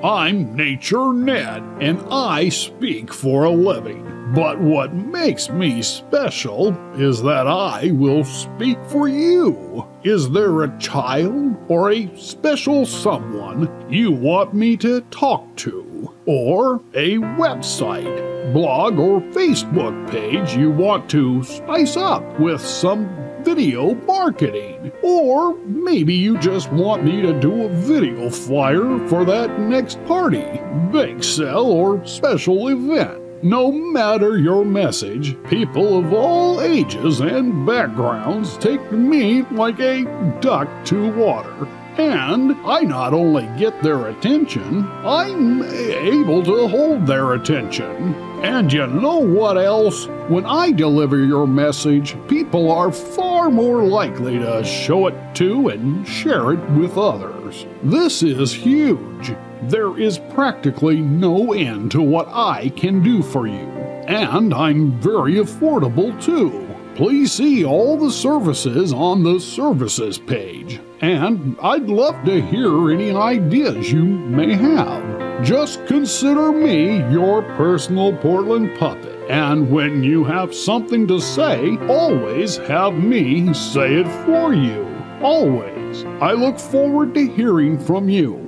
I'm Nature Ned, and I speak for a living. But what makes me special is that I will speak for you. Is there a child or a special someone you want me to talk to? Or a website, blog, or Facebook page you want to spice up with some video marketing? Or maybe you just want me to do a video flyer for that next party, bake sale, or special event. No matter your message, people of all ages and backgrounds take to me like a duck to water. And I not only get their attention, I'm able to hold their attention. And you know what else? When I deliver your message, people are far more likely to show it to and share it with others. This is huge. There is practically no end to what I can do for you. And I'm very affordable too. Please see all the services on the services page. And I'd love to hear any ideas you may have. Just consider me your personal Portland puppet. And when you have something to say, always have me say it for you. Always. I look forward to hearing from you.